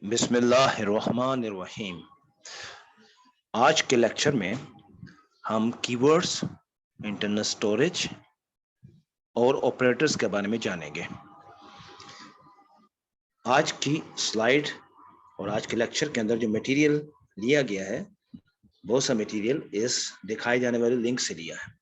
बिस्मिल्लाहिर्रहमानिर्रहीम। आज के लेक्चर में हम कीवर्ड्स, इंटरनल स्टोरेज और ऑपरेटर्स के बारे में जानेंगे। आज की स्लाइड और आज के लेक्चर के अंदर जो मटेरियल लिया गया है, बहुत सा मटेरियल इस दिखाई जाने वाले लिंक से लिया है।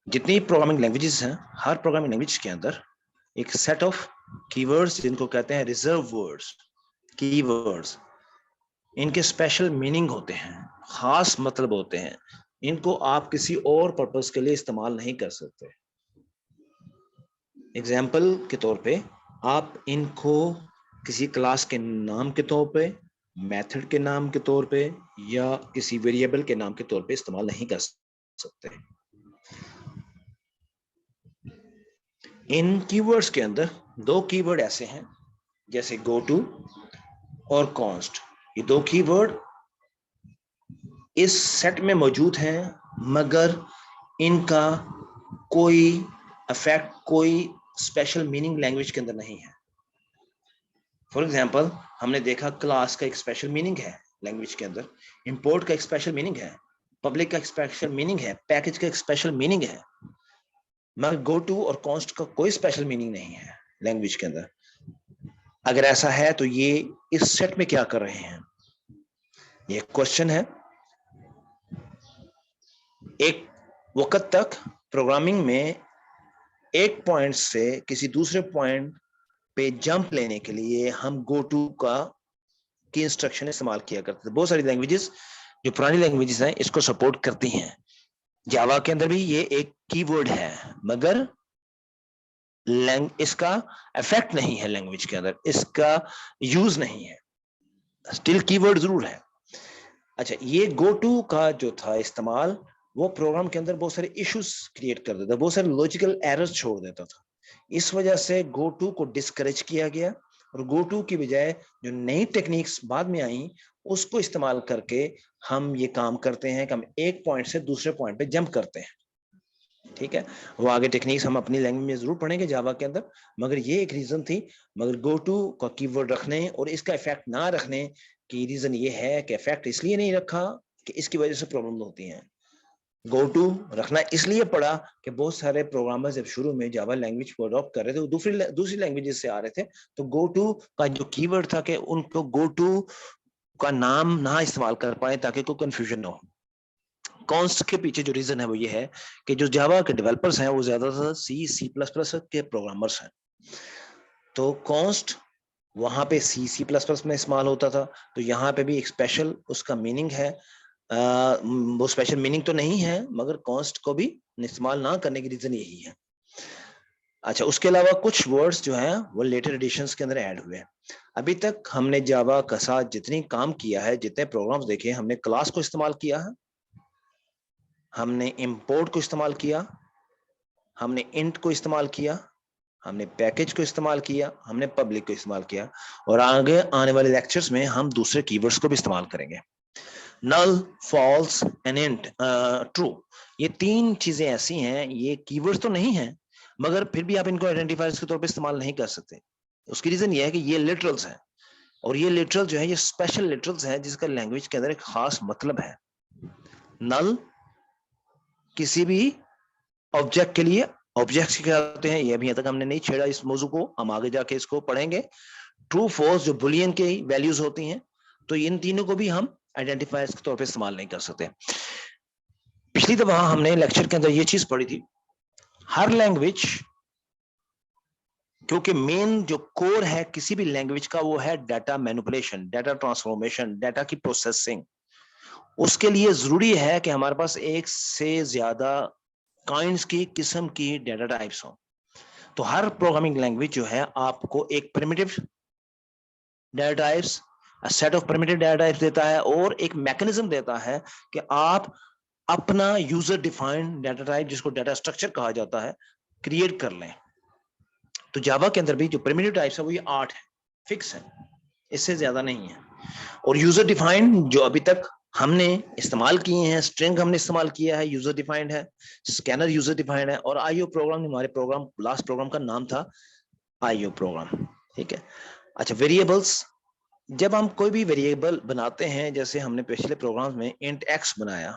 जितनी प्रोग्रामिंग लैंग्वेजेस हैं, हर प्रोग्रामिंग लैंग्वेज के अंदर एक सेट ऑफ कीवर्ड्स, जिनको कहते हैं रिजर्व वर्ड्स, कीवर्ड्स, इनके स्पेशल मीनिंग होते हैं, खास मतलब होते हैं। इनको आप किसी और पर्पस के लिए इस्तेमाल नहीं कर सकते। एग्जाम्पल के तौर पे आप इनको किसी क्लास के नाम के तौर पे, मेथड के नाम के तौर पे या किसी वेरिएबल के नाम के तौर पे इस्तेमाल नहीं कर सकते। इन कीवर्ड्स के अंदर दो कीवर्ड ऐसे हैं, जैसे गो टू और कॉन्स्ट। ये दो कीवर्ड इस सेट में मौजूद हैं, मगर इनका कोई इफेक्ट, कोई स्पेशल मीनिंग लैंग्वेज के अंदर नहीं है। फॉर एग्जांपल, हमने देखा क्लास का एक स्पेशल मीनिंग है लैंग्वेज के अंदर, इंपोर्ट का एक स्पेशल मीनिंग है, पब्लिक का एक स्पेशल मीनिंग है, पैकेज का एक स्पेशल मीनिंग है, मगर गो टू और कॉन्स्ट का कोई स्पेशल मीनिंग नहीं है लैंग्वेज के अंदर। अगर ऐसा है तो ये इस सेट में क्या कर रहे हैं, ये क्वेश्चन है। एक वक्त तक प्रोग्रामिंग में एक पॉइंट से किसी दूसरे पॉइंट पे जंप लेने के लिए हम गो टू की इंस्ट्रक्शन इस्तेमाल किया करते थे। बहुत सारी लैंग्वेजेस जो पुरानी लैंग्वेजेस हैं इसको सपोर्ट करती हैं। जावा के अंदर भी ये एक कीवर्ड है, मगर इसका इफेक्ट नहीं है लैंग्वेज के अंदर, इसका यूज नहीं है, स्टिल कीवर्ड जरूर है। अच्छा, ये गो टू का जो था इस्तेमाल, वो प्रोग्राम के अंदर बहुत सारे इश्यूज क्रिएट कर देता, बहुत सारे लॉजिकल एरर्स छोड़ देता था। इस वजह से गो टू को डिस्करेज किया गया और गो टू की बजाय जो नई टेक्निक्स बाद में आई उसको इस्तेमाल करके हम ये काम करते हैं कि हम एक पॉइंट से दूसरे पॉइंट पे जंप करते हैं। ठीक है, वो आगे टेक्निक्स हम अपनी लैंग्वेज में जरूर पढ़ेंगे जावा के अंदर, मगर ये एक रीजन थी। मगर गो टू का कीवर्ड रखने और इसका इफेक्ट ना रखने की रीजन ये है कि इफेक्ट इसलिए नहीं रखा कि इसकी वजह से प्रॉब्लम होती हैं। गो टू रखना इसलिए पड़ा कि बहुत सारे प्रोग्रामर्स जब शुरू में जावा लैंग्वेज को अडॉप्ट कर रहे थे, वो दूसरी लैंग्वेजेस से आ रहे थे, तो गो टू का जो कीवर्ड था कि उनको गो टू का नाम ना इस्तेमाल कर पाए ताकि कोई कंफ्यूजन ना हो। कॉन्स्ट के पीछे जो रीजन है वो ये है कि जो जावा के डेवलपर्स हैं वो ज्यादातर सी प्लस प्लस के प्रोग्रामर्स हैं, तो कॉन्स्ट वहां पे सी प्लस प्लस में इस्तेमाल होता था, तो यहाँ पे भी एक स्पेशल उसका मीनिंग है। वो स्पेशल मीनिंग तो नहीं है, मगर कॉन्स्ट को भी इस्तेमाल ना करने की रीजन यही है। अच्छा, उसके अलावा कुछ वर्ड्स जो हैं वो लेटर एडिशंस के अंदर ऐड हुए हैं। अभी तक हमने जावा के साथ जितनी काम किया है, जितने प्रोग्राम्स देखे, हमने क्लास को इस्तेमाल किया है, हमने इंपोर्ट को इस्तेमाल किया, हमने इंट को इस्तेमाल किया, हमने पैकेज को इस्तेमाल किया, हमने पब्लिक को इस्तेमाल किया, और आगे आने वाले लेक्चर्स में हम दूसरे कीवर्ड्स को भी इस्तेमाल करेंगे। नल, फॉल्स एंड इंट, ट्रू, ये तीन चीजें ऐसी हैं, ये कीवर्ड्स तो नहीं है, मगर फिर भी आप इनको आइडेंटिफायर्स के तौर पे इस्तेमाल नहीं कर सकते। उसकी रीजन ये है कि ये लिटरल्स हैं, और ये लिटरल जो है ये स्पेशल लिटरल्स हैं जिसका लैंग्वेज के अंदर एक खास मतलब है। नल किसी भी ऑब्जेक्ट के लिए, ऑब्जेक्ट्स क्या होते हैं ये अभी तक हमने नहीं छेड़ा इस मौजू को, हम आगे जाके इसको पढ़ेंगे। ट्रू फॉल्स जो बुलियन की वैल्यूज होती हैं, तो इन तीनों को भी हम आइडेंटिफायर्स के तौर पे इस्तेमाल नहीं कर सकते। पिछली दफा हमने लेक्चर के अंदर ये चीज पढ़ी थी, हर लैंग्वेज, क्योंकि मेन जो कोर है किसी भी लैंग्वेज का वो है data manipulation, data transformation, data की प्रोसेसिंग। उसके लिए जरूरी है कि हमारे पास एक से ज्यादा काइंड्स की, किस्म की डाटा टाइप्स हो। तो हर प्रोग्रामिंग लैंग्वेज जो है आपको एक primitive data types, set of primitive data types देता है, और एक मैकेनिज्म देता है कि आप अपना यूजर डिफाइंड डाटा टाइप, जिसको डाटा स्ट्रक्चर कहा जाता है, क्रिएट कर लें। तो जावा के अंदर भी जो प्रिमिटिव टाइप्स है वो ये 8 है, फिक्स है, इससे ज्यादा नहीं है। और यूजर डिफाइंड जो अभी तक हमने इस्तेमाल किए हैं, स्ट्रिंग हमने इस्तेमाल किया है, यूजर डिफाइंड है, स्कैनर यूजर डिफाइंड है, और आईओ प्रोग्राम, हमारे प्रोग्राम लास्ट प्रोग्राम का नाम था आईओ प्रोग्राम। ठीक है। अच्छा, वेरिएबल्स, जब हम कोई भी वेरिएबल बनाते हैं, जैसे हमने पिछले प्रोग्राम में इंट एक्स बनाया,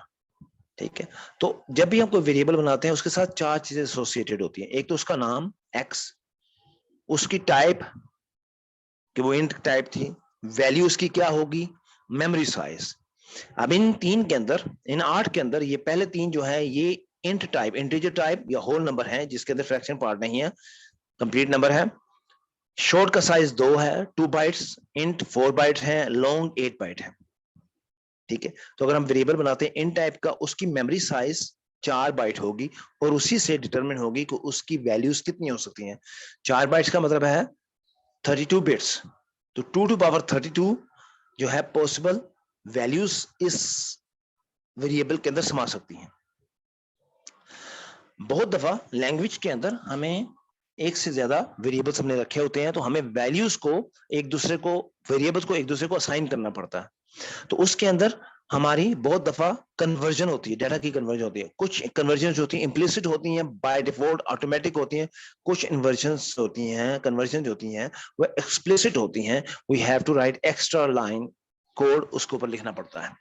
ठीक है, तो जब भी हम कोई वेरिएबल बनाते हैं उसके साथ चार चीजें एसोसिएटेड होती हैं। एक तो उसका नाम एक्स, उसकी टाइप कि वो इंट टाइप थी, वैल्यू उसकी क्या होगी, मेमोरी साइज। अब इन तीन के अंदर, इन 8 के अंदर, ये पहले तीन जो है ये इंट टाइप, इंटीजर टाइप या होल नंबर है, जिसके अंदर फ्रैक्शन पार्ट नहीं है, कंप्लीट नंबर है। शॉर्ट का साइज 2 है, 2 बाइट्स, इंट 4 बाइट्स है, लॉन्ग 8 बाइट है। ठीक है। तो अगर हम वेरिएबल बनाते हैं इन टाइप का, उसकी मेमोरी साइज 4 बाइट होगी, और उसी से डिटरमिन होगी कि उसकी वैल्यूज कितनी हो सकती हैं। 4 बाइट्स का मतलब है 32 बिट्स, तो 2 टू पावर 32 जो है पॉसिबल वैल्यूज इस वेरिएबल के अंदर समा सकती हैं। बहुत दफा लैंग्वेज के अंदर हमें एक से ज्यादा वेरिएबल्स हमने रखे होते हैं, तो हमें वैल्यूज को एक दूसरे को, वेरिएबल्स को एक दूसरे को असाइन करना पड़ता है। तो उसके अंदर हमारी बहुत दफा कन्वर्जन होती है, डाटा की कन्वर्जन होती है। कुछ कन्वर्जन होती है इम्प्लिसिट होती हैं, बाय डिफॉल्ट ऑटोमेटिक होती हैं। कुछ इन्वर्जन्स होती हैं, कन्वर्जन होती हैं, वो एक्सप्लिसिट होती हैं, we have to write extra line code उसके ऊपर लिखना पड़ता है।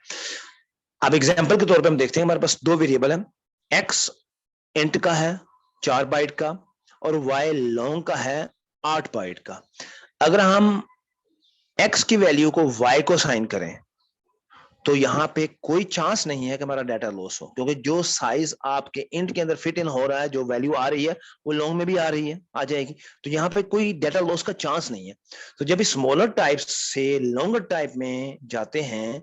अब एग्जाम्पल के तौर पर हम देखते हैं, हमारे पास दो वेरिएबल है, एक्स इंट का है 4 बाइट का, और वाई लॉन्ग का है 8 बाइट का। अगर हम x की वैल्यू को y को साइन करें, तो यहां पे कोई चांस नहीं है कि हमारा डाटा लॉस हो, क्योंकि जो साइज आपके इंट के अंदर फिट इन हो रहा है, जो वैल्यू आ रही है वो लॉन्ग में भी आ रही है, आ जाएगी। तो यहाँ पे कोई डाटा लॉस का चांस नहीं है। तो जब स्मॉलर टाइप से लॉन्गर टाइप में जाते हैं,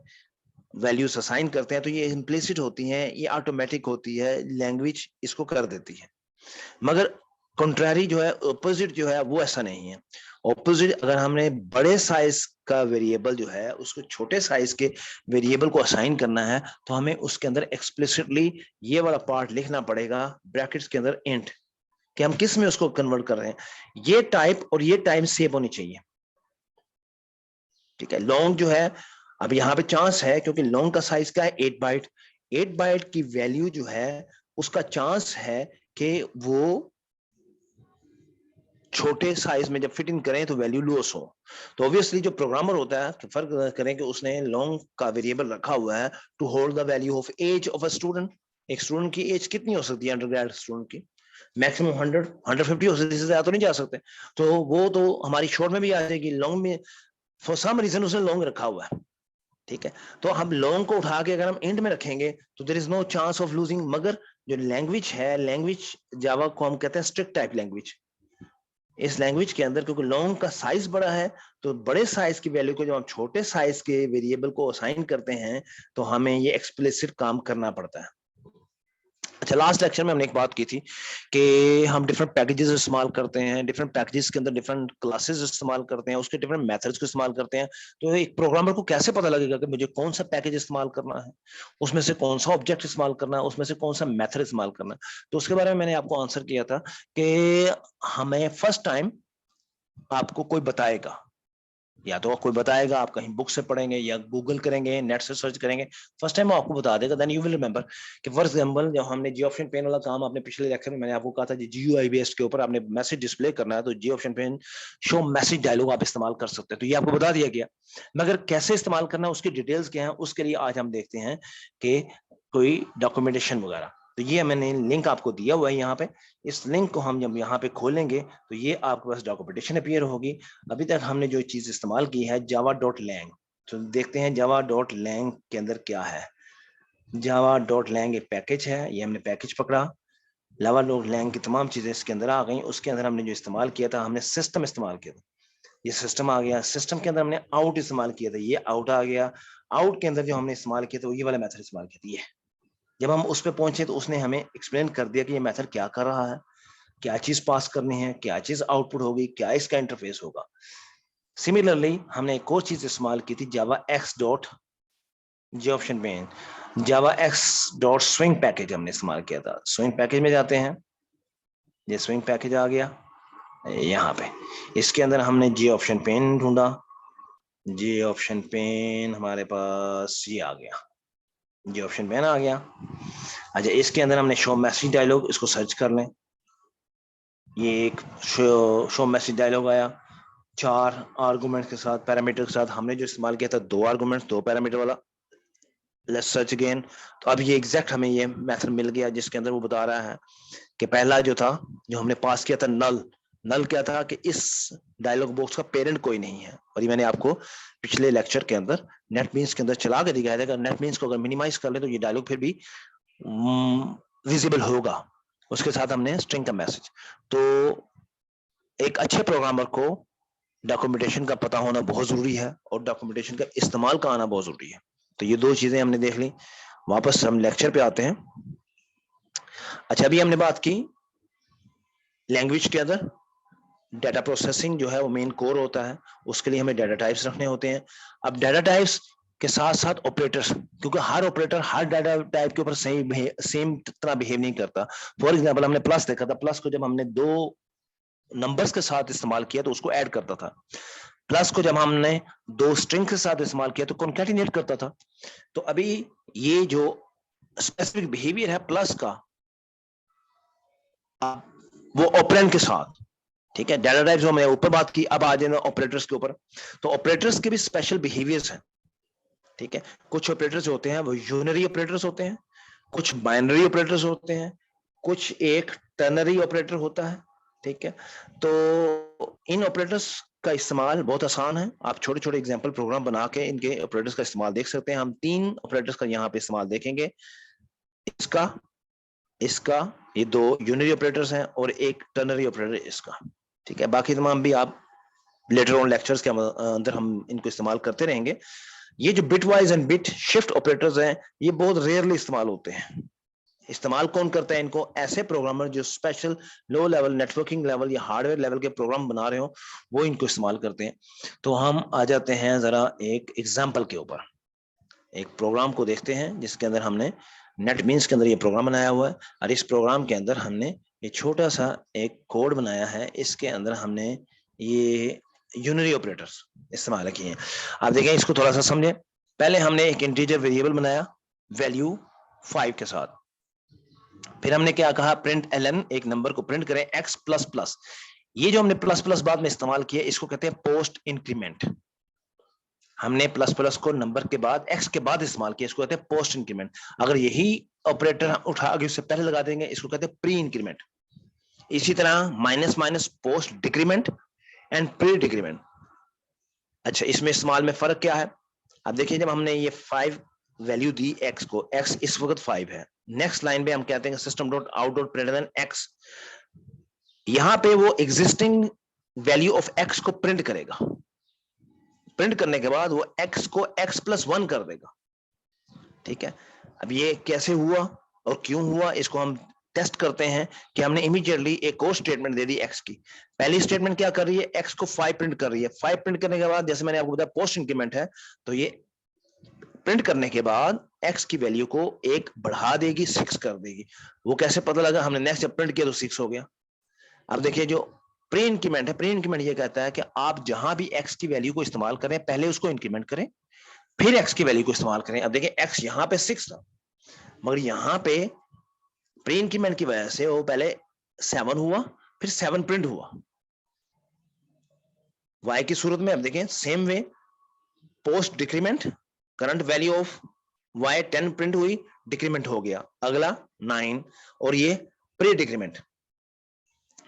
वैल्यूज असाइन करते हैं, तो ये इम्प्लिसिट होती हैं, ये ऑटोमेटिक होती है, लैंग्वेज इसको कर देती है। मगर कंट्रारी जो है, ऑपोजिट जो है, वो ऐसा नहीं है। ऑपोजिट, अगर हमने बड़े साइज का वेरिएबल जो है उसको छोटे साइज के वेरिएबल को असाइन करना है, तो हमें उसके अंदर एक्सप्लिसिटली ये वाला पार्ट लिखना पड़ेगा ब्रैकेट्स के अंदर इंट, कि हम किस में उसको कन्वर्ट कर रहे हैं। ये टाइप और ये टाइम सेम होनी चाहिए। ठीक है। लॉन्ग जो है, अब यहाँ पे चांस है, क्योंकि लॉन्ग का साइज क्या है 8 बाइट, 8 बाइट की वैल्यू जो है उसका चांस है कि वो छोटे साइज में जब फिट इन करें तो वैल्यू लॉस हो। तो ऑब्वियसली जो प्रोग्रामर होता है, तो फर्क करें कि उसने लॉन्ग का वेरिएबल रखा हुआ है to hold the value of age of a student. एक स्टूडेंट की एज कितनी हो सकती है, अंडरग्रेड स्टूडेंट की मैक्सिमम 100-150 हो सकती है, इससे ज्यादा तो नहीं जा सकते। तो वो तो हमारी शॉर्ट में भी आ जाएगी, लॉन्ग में फॉर सम रीजन उसने लॉन्ग रखा हुआ है। ठीक है। तो हम लॉन्ग को उठा के अगर हम एंड में रखेंगे तो there is no chance of losing. मगर जो लैंग्वेज है, लैंग्वेज जावा को हम कहते हैं स्ट्रिक्ट टाइप लैंग्वेज। इस लैंग्वेज के अंदर क्योंकि लॉन्ग का साइज बड़ा है, तो बड़े साइज की वैल्यू को जब हम छोटे साइज के वेरिएबल को असाइन करते हैं, तो हमें ये एक्सप्लिसिट काम करना पड़ता है। अच्छा, लास्ट लेक्चर में हमने एक बात की थी कि हम डिफरेंट पैकेजेस इस्तेमाल करते हैं, डिफरेंट पैकेजेस के अंदर डिफरेंट क्लासेस इस्तेमाल करते हैं, उसके डिफरेंट मेथड्स को इस्तेमाल करते हैं। तो एक प्रोग्रामर को कैसे पता लगेगा कि मुझे कौन सा पैकेज इस्तेमाल करना है, उसमें से कौन सा ऑब्जेक्ट इस्तेमाल करना है, उसमें से कौन सा मेथड इस्तेमाल करना है। तो उसके बारे में मैंने आपको आंसर किया था कि हमें फर्स्ट टाइम आपको कोई बताएगा, या तो कोई बताएगा, आप कहीं बुक से पढ़ेंगे या गूगल करेंगे, नेट से सर्च करेंगे, फर्स्ट टाइम आपको बता देगा, देन यू विल रिमेंबर। कि फॉर एग्जांपल जब हमने जी ऑप्शन पेन वाला काम, आपने पिछले लेक्चर में मैंने आपको कहा था जीयूआई बेस्ड के ऊपर आपने मैसेज डिस्प्ले करना है, तो J option pane show message dialog आप इस्तेमाल कर सकते हैं, तो ये आपको बता दिया गया। मगर कैसे इस्तेमाल करना है, उसकी डिटेल्स क्या है, उसके लिए आज हम देखते हैं कि कोई डॉक्यूमेंटेशन वगैरह। तो ये मैंने लिंक आपको दिया हुआ है यहाँ पे, इस लिंक को हम जब यहाँ पे खोलेंगे तो ये आपके पास डॉक्यूमेंटेशन अपीयर होगी। अभी तक हमने जो चीज इस्तेमाल की है java.lang, तो देखते हैं java.lang के अंदर क्या है। java.lang एक पैकेज है, ये हमने पैकेज पकड़ा, java.lang की तमाम चीजें इसके अंदर आ गई। उसके अंदर हमने जो इस्तेमाल किया था, हमने सिस्टम इस्तेमाल किया था, ये सिस्टम आ गया। सिस्टम के अंदर हमने आउट इस्तेमाल किया था, ये आउट आ गया। आउट के अंदर जो हमने इस्तेमाल किया था, ये वाला मेथड इस्तेमाल किया था, ये। जब हम उस पर पहुंचे तो उसने हमें एक्सप्लेन कर दिया कि ये मेथड क्या कर रहा है, क्या चीज पास करनी है, क्या चीज आउटपुट होगी, क्या इसका इंटरफेस होगा। सिमिलरली हमने एक और चीज इस्तेमाल की थी, जावा x dot G option pen, जावा एक्स डॉट स्विंग पैकेज हमने इस्तेमाल किया था। स्विंग पैकेज में जाते हैं, ये स्विंग पैकेज आ गया यहाँ पे। इसके अंदर हमने जी ऑप्शन पेन ढूंढा, जी ऑप्शन पेन हमारे पास ये आ गया। ये ऑप्शन मैन आ गया। अच्छा, इसके अंदर हमने शो मैसेज डायलॉग, इसको सर्च कर लें। ये एक शो मैसेज डायलॉग आया 4 आर्गुमेंट के साथ, पैरामीटर के साथ। हमने जो इस्तेमाल किया था 2 आर्गुमेंट्स 2 पैरामीटर वाला। Let's search again. तो अब ये एग्जैक्ट हमें ये मेथड मिल गया जिसके अंदर वो बता रहा है कि पहला जो था, जो हमने पास किया था नल। नल क्या था कि इस डायलॉग बॉक्स का पेरेंट कोई नहीं है। और ये मैंने आपको पिछले लेक्चर के अंदर नेटबीन्स के अंदर चला के दिखाया था। अगर नेटबीन्स को अगर मिनिमाइज कर ले तो ये डायलॉग फिर भी विजिबल होगा। उसके साथ हमने स्ट्रिंग का मैसेज। तो एक अच्छे प्रोग्रामर को डॉक्यूमेंटेशन का पता होना बहुत जरूरी है और डॉक्यूमेंटेशन का इस्तेमाल का आना बहुत जरूरी है। तो ये 2 चीजें हमने देख ली। वापस हम लेक्चर पे आते हैं। अच्छा, अभी हमने बात की लैंग्वेज के अंदर डाटा प्रोसेसिंग जो है वो मेन कोर होता है। उसके लिए हमें डाटा टाइप्स रखने होते हैं। अब डाटा टाइप्स के साथ साथ ऑपरेटर्स, क्योंकि हर ऑपरेटर हर डाटा टाइप के ऊपर सेम तरह बिहेव नहीं करता। फॉर एग्जांपल, हमने प्लस देखा था। प्लस को जब हमने 2 नंबर्स के साथ इस्तेमाल किया तो उसको ऐड करता था। प्लस को जब हमने 2 स्ट्रिंग के साथ इस्तेमाल किया तो कॉन्कैटिनेट करता था। तो अभी ये जो स्पेसिफिक बिहेवियर है प्लस का, वो ऑपरेंड के साथ, ठीक है। डाटा टाइप्स हमने ऊपर बात की, अब आ जाए ऑपरेटर्स के ऊपर। तो ऑपरेटर्स के भी स्पेशल बिहेवियर्स हैं, ठीक है। कुछ ऑपरेटर्स होते हैं वो यूनरी ऑपरेटर्स होते हैं, कुछ बाइनरी ऑपरेटर्स होते हैं, कुछ एक टर्नरी ऑपरेटर होता है, ठीक है। तो इन ऑपरेटर्स का इस्तेमाल बहुत आसान है। आप छोटे छोटे एग्जांपल प्रोग्राम बना के इनके ऑपरेटर्स का इस्तेमाल देख सकते हैं। हम 3 ऑपरेटर्स का यहाँ पे इस्तेमाल देखेंगे। इसका, इसका, ये 2 यूनरी ऑपरेटर्स हैं और एक टर्नरी ऑपरेटर इसका, ठीक है। बाकी तमाम भी आप लेटर ऑन लेक्चर्स के अंदर हम इनको इस्तेमाल करते रहेंगे। ये जो bit wise and bit shift operators हैं, ये बहुत रेयरली इस्तेमाल होते हैं। इस्तेमाल कौन करता है इनको? ऐसे प्रोग्रामर जो special low level networking level या हार्डवेयर लेवल के प्रोग्राम बना रहे हो, वो इनको इस्तेमाल करते हैं। तो हम आ जाते हैं जरा एक एग्जाम्पल के ऊपर। एक प्रोग्राम को देखते हैं जिसके अंदर हमने नेटबीन्स के अंदर ये प्रोग्राम बनाया हुआ है। और इस प्रोग्राम के अंदर हमने ये छोटा सा एक कोड बनाया है। इसके अंदर हमने ये यूनरी ऑपरेटर्स इस्तेमाल किए हैं। आप देखें, इसको थोड़ा सा समझें। पहले हमने एक इंटीजर वेरिएबल बनाया वैल्यू 5 के साथ। फिर हमने क्या कहा, प्रिंट एलन, एक नंबर को प्रिंट करें x प्लस प्लस। ये जो हमने प्लस प्लस बाद में इस्तेमाल किया, इसको कहते हैं पोस्ट इंक्रीमेंट। हमने प्लस प्लस को नंबर के बाद x के बाद इस्तेमाल किया, इसको कहते हैं पोस्ट इंक्रीमेंट। अगर यही ऑपरेटर उठा के उससे पहले लगा देंगे, इसको कहते हैं प्री इंक्रीमेंट। इसी तरह minus minus post decrement and pre decrement. अच्छा, इसमें इस्तेमाल में फर्क क्या है? अब देखिए, जब हमने ये 5 वैल्यू दी x को, x इस वक्त 5 है। नेक्स्ट लाइन पे हम कहते हैं system dot out dot print x। यहां पे वो एग्जिस्टिंग वैल्यू ऑफ x को प्रिंट करेगा। प्रिंट करने के बाद वो x को x प्लस 1 कर देगा, ठीक है। अब ये कैसे हुआ और क्यों हुआ, इसको हम टेस्ट करते हैं कि हमने इमीडिएटली एक और स्टेटमेंट दे दी x की। पहली स्टेटमेंट क्या कर रही है, x को 5 प्रिंट कर रही है। 5 प्रिंट करने के बाद, जैसे मैंने आपको बताया, पोस्ट इंक्रीमेंट है, तो ये प्रिंट करने के बाद x की वैल्यू को 1 बढ़ा देगी, 6 कर देगी। वो कैसे पता लगा? हमने नेक्स्ट जब प्रिंट किया तो 6 हो गया। अब देखिए, जो प्री इंक्रीमेंट है, प्री इंक्रीमेंट ये कहता है कि आप जहां भी x की वैल्यू को इस्तेमाल करें, पहले उसको इंक्रीमेंट करें, फिर x की वैल्यू को इस्तेमाल करें। अब देखिए, x यहां पे 6 था, मगर यहां पे प्री इंक्रीमेंट की वजह से वो पहले 7 हुआ, फिर 7 प्रिंट हुआ। y की सूरत में अब देखें, same way, post decrement, current value of y 10 print हुई, डिक्रीमेंट हो गया, अगला 9, और ये प्री डिक्रीमेंट।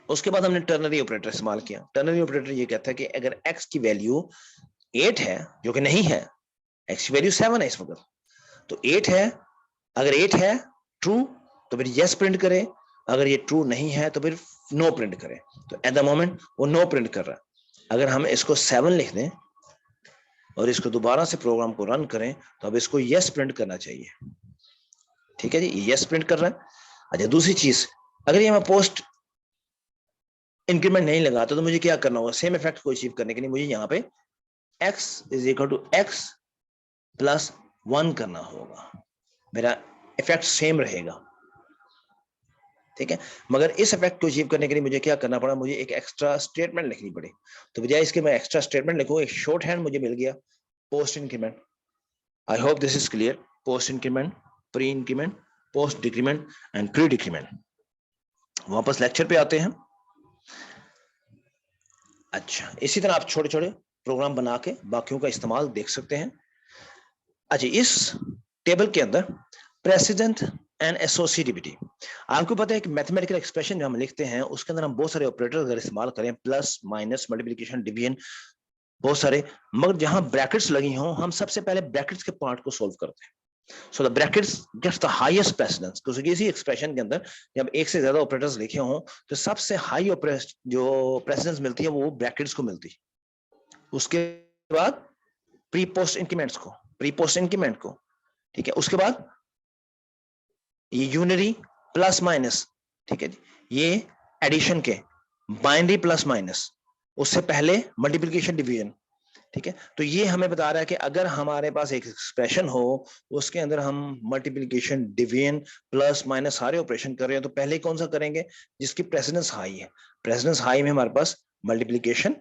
उसके बाद हमने टर्नरी ऑपरेटर इस्तेमाल किया। टर्नरी ऑपरेटर ये कहता है कि अगर x की वैल्यू 8 है, जो कि नहीं है, x की वैल्यू 7 है इस वक्त, तो 8 है, अगर 8 है ट्रू तो फिर यस प्रिंट करे, अगर ये ट्रू नहीं है तो फिर नो प्रिंट करे। तो एट द मोमेंट वो नो प्रिंट कर रहा है। अगर हम इसको 7 लिख दें और इसको दोबारा से प्रोग्राम को रन करें, तो अब इसको यस प्रिंट करना चाहिए, ठीक है जी, यस प्रिंट कर रहा है। अच्छा, दूसरी चीज, अगर ये मैं पोस्ट इंक्रीमेंट नहीं लगाता तो मुझे क्या करना होगा? सेम इफेक्ट को अचीव करने के लिए मुझे यहाँ पे x is equal to x plus 1 करना होगा, मेरा इफेक्ट सेम रहेगा, ठीक है। मगर इस इफेक्ट को अचीव करने के लिए मुझे क्या करना पड़ा? मुझे एक एक्स्ट्रा स्टेटमेंट लिखनी पड़ी। तो बजाय इसके मैं एक्स्ट्रा स्टेटमेंट लिखूं, एक शॉर्ट हैंड मुझे मिल गया, post increment. I hope this is clear. Post increment pre increment, post decrement and pre decrement. वापस लेक्चर पे आते हैं। अच्छा, इसी तरह आप छोटे छोटे प्रोग्राम बना के बाकियों का इस्तेमाल देख सकते हैं। अच्छा, इस टेबल के अंदर प्रेसिडेंट एंड एसोसिएटिविटी, आपको पता है कि मैथमेटिकल एक्सप्रेशन जो हम लिखते हैं उसके अंदर हम बहुत सारे ऑपरेटर अगर इस्तेमाल करें, प्लस माइनस मल्टीप्लिकेशन डिवीजन, बहुत सारे, मगर जहां ब्रैकेट्स लगी हों हम सबसे पहले ब्रैकेट्स के पार्ट को सोल्व करते हैं। So the brackets gets the highest precedence, क्योंकि इसी एक्सप्रेशन के अंदर जब एक से ज्यादा ऑपरेटर्स लिखे हों तो सबसे हाई जो प्रेसिडेंस मिलती है वो ब्रैकेट्स को मिलती है। उसके बाद प्री पोस्ट इंक्रीमेंट्स को, प्री पोस्ट इंक्रीमेंट को, ठीक है। उसके बाद ये यूनरी प्लस माइनस, ठीक है जी, ये एडिशन के बाइनरी प्लस माइनस, उससे पहले मल्टीप्लिकेशन डिवीजन, ठीक है। तो ये हमें बता रहा है कि अगर हमारे पास एक एक्सप्रेशन हो उसके अंदर हम मल्टीप्लिकेशन डिवीजन प्लस माइनस सारे ऑपरेशन कर रहे हैं तो पहले कौन सा करेंगे, जिसकी प्रेसिडेंस हाई है। प्रेसिडेंस हाई में हमारे पास multiplication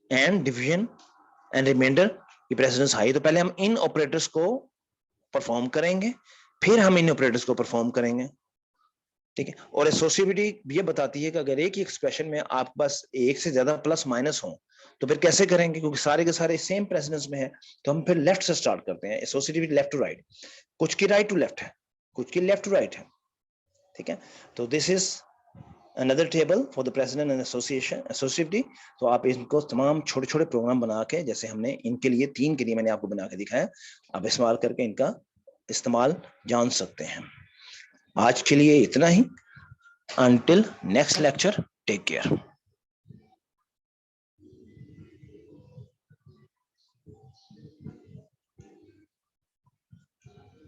and division and remainder की प्रेसिडेंस हाई, तो पहले हम इन ऑपरेटर्स को परफॉर्म करेंगे, फिर हम इन ऑपरेटर्स को परफॉर्म करेंगे, ठीक है। और एसोसिएटिविटी ये बताती है कि अगर एक ही एक्सप्रेशन में आपके पास एक से ज्यादा प्लस माइनस हो तो फिर कैसे करेंगे, क्योंकि सारे के सारे सेम प्रेसिडेंस में है, तो हम फिर लेफ्ट से स्टार्ट करते हैं। एसोसिएटिविटी लेफ्ट टू राइट, कुछ की राइट टू लेफ्ट है, कुछ की लेफ्ट टू राइट है, ठीक है। तो this is another table for the president and associativity। तो आप इनको तमाम छोटे छोटे प्रोग्राम बना के, जैसे हमने इनके लिए 3 के लिए मैंने आपको बना के दिखाया, आप इस्तेमाल करके इनका इस्तेमाल जान सकते हैं। आज के लिए इतना ही। Until next lecture, take care.